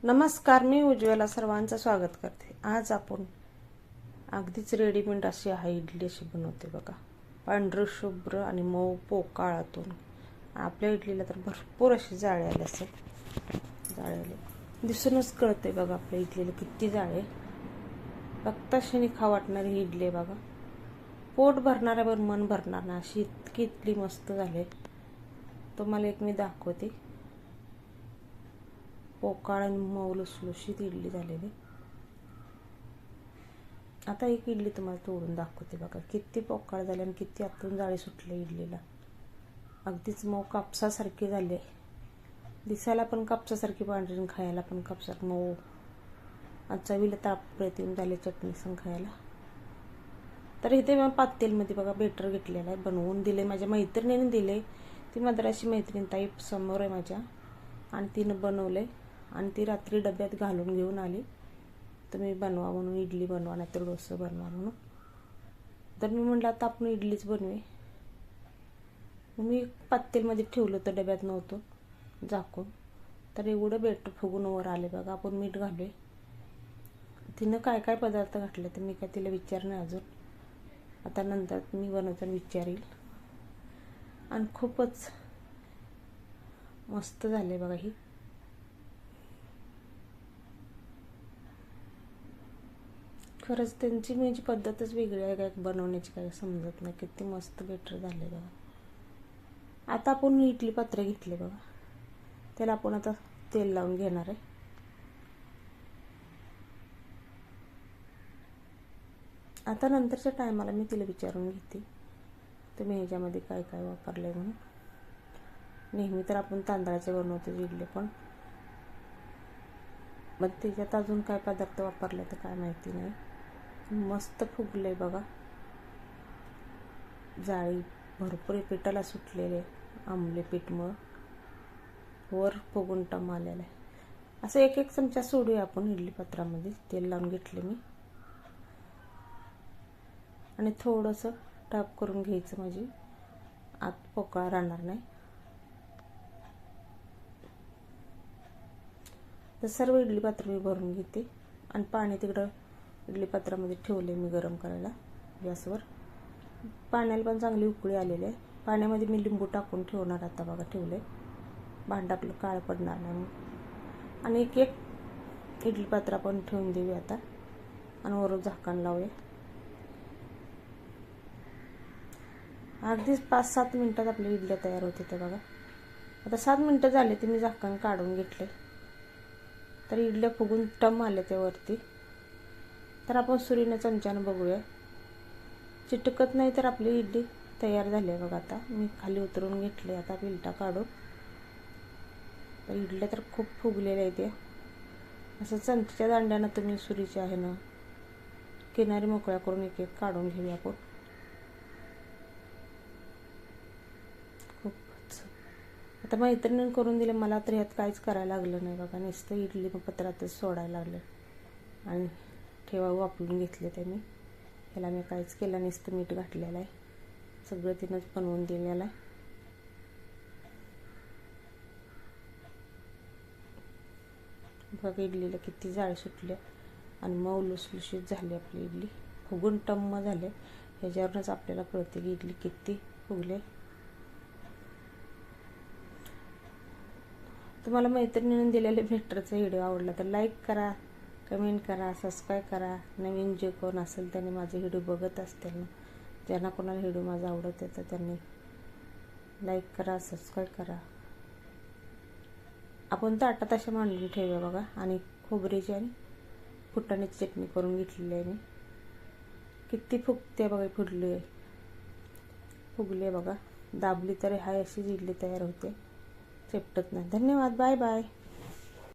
नमस्कार, मी उज्ज्वला सर्वांचं स्वागत करते। आज आपण अगदीच रेडीमेड अशी इडली अशी बनवते बघा। पांढरं शुभ्र आणि मऊ पोकळातून आपल्या इडलीला तर भरपूर अशी जाळे आले असेल। जाळे दिसूनच कळते बघा आपल्या इडलीला किती जाळे। बघताक्षणी खाऊ वाटणारी ही इडली बघा। पोट भरणाऱ्यावर मन भरणार ना अशी इतकी इडली मस्त झाले। तुम्हाला एक मी दाखवते। पोकळ आणि मऊ लुसलुशीत इडली झालेली। आता एक इडली तुम्हाला तोडून दाखवते बघा। किती पोकळ झाले आणि किती आतून जाळे सुटले इडलीला। अगदीच मऊ कापसासारखी झाले। दिसायला पण कापसासारखी पांढरी आणि खायला पण कापसात मऊ। चवीला तर अप्रतिम झाले चटणी संग खायला। तर इथे मी पातेलमध्ये बघा बेटर घेतलेलं आहे, बनवून दिले। माझ्या मैत्रिणीने दिले। ती मद्रासी मैत्रीण ताई समोर आहे माझ्या, आणि तिनं बनवले आणि ती रात्री डब्यात घालून घेऊन आली। तुम्ही बनवा म्हणून, इडली बनवा नाही तर डोसा बनवा म्हणून। तर मी म्हटलं आता आपण इडलीच बनवे। मी पातेलमध्ये ठेवलं होतं, डब्यात नव्हतं झाकून। तर एवढं बेटर फुगून वर आले बघा। आपण मीठ घालूया। तिनं काय काय पदार्थ घातले तर मी काय तिला विचारणार अजून। आता नंतर मी बनवताना विचारील। आणि खूपच मस्त झाले बघा ही। खरंच त्यांची म्हणजे पद्धतच वेगळी आहे, काय बनवण्याची काय समजत नाही। किती मस्त बेटर झाले बघा। आता आपण इडली पात्र घेतले बघा, त्याला आपण आता तेल लावून घेणार आहे। आता नंतरच्या टायमाला मी तिला विचारून घेते तुम्ही ह्याच्यामध्ये काय काय वापरले म्हणून। नेहमी तर आपण तांदळाचे बनवतो इडली, पण मग त्याच्यात अजून काय पदार्थ वापरले तर काय माहिती नाही। मस्त फुगले बघा। जाळी भरपूर पिठाला सुटलेले आंबले पीठमुळं वर फुगून टम आलेलं आहे। असं एक एक चमचा सोडूया आपण इडली पात्रामध्ये। तेल लावून घेतले मी आणि थोडंसं टॅप करून घ्यायचं, म्हणजे आत पोकळा राहणार नाही। तर सर्व इडली पात्र मी भरून घेते आणि पाणी तिकडं इडली पात्रामध्ये ठेवले मी गरम करायला गॅसवर। पाण्याला पण चांगली उकळी आलेली आहे। पाण्यामध्ये मी लिंबू टाकून ठेवणार आता बघा, ठेवले। भांडं आपलं काळं पडणार नाही। आणि एक एक इडली पात्र आपण ठेवून देऊया आता आणि वरून झाकण लावूया। अगदीच 5-7 मिनिटात आपली इडल्या तयार होते ते बघा। आता 7 मिनिटं झाले ते मी झाकण काढून घेतले। तर इडल्या फुगून टम आले त्यावरती। तर आपण सुरीने चमच्यानं बघूया, चिटकत नाही तर आपली इडली तयार झाली आहे बघा। आता मी खाली उतरून घेतले आता पिलटा काढून। तर इडल्या तर खूप फुगलेल्या आहेत। असं चमच्याच्या दांड्यानं तुम्ही सुरीच्या आहे ना किनारी मोकळ्या करून एक एक काढून घेऊया आपण। खूपच आता मैत्रिणीने करून दिले मला, तर ह्यात काहीच करायला लागलं नाही बघा। नुसतं इडली पत्रातच सोडायला लागले आणि ठेवा वापरून घेतले त्यांनी। ह्याला मी काहीच केलं, नुसतं मीठ घातलेलं आहे। सगळं तिनंच बनवून दिलेलं आहे। बघा इडलीला किती जाळे सुटले आणि मऊ लुसलुशीत झाली आपली इडली। फुगून टम्म झाले। ह्याच्यावरूनच आपल्याला कळते की इडली किती फुगले। तुम्हाला मैत्रिणीने दिलेले बेटरचा व्हिडिओ आवडला तर लाईक करा, कमेंट करा, सबस्क्राईब करा। नवीन जे कोण असेल त्यांनी माझे व्हिडिओ बघत असतील ना, ज्यांना कोणाला व्हिडिओ माझा आवडत आहे तर त्यांनी लाईक करा, सबस्क्राईब करा। आपण ताटात अशा मांडून ठेवूया बघा। आणि खोबऱ्याची आणि फुटाण्याची चटणी करून घेतलेली आहे मी। किती फुगते बघा, फुगले बघा। दाबली तरी हाय अशी इडली तयार होते, चिपटत नाही। धन्यवाद, बाय बाय।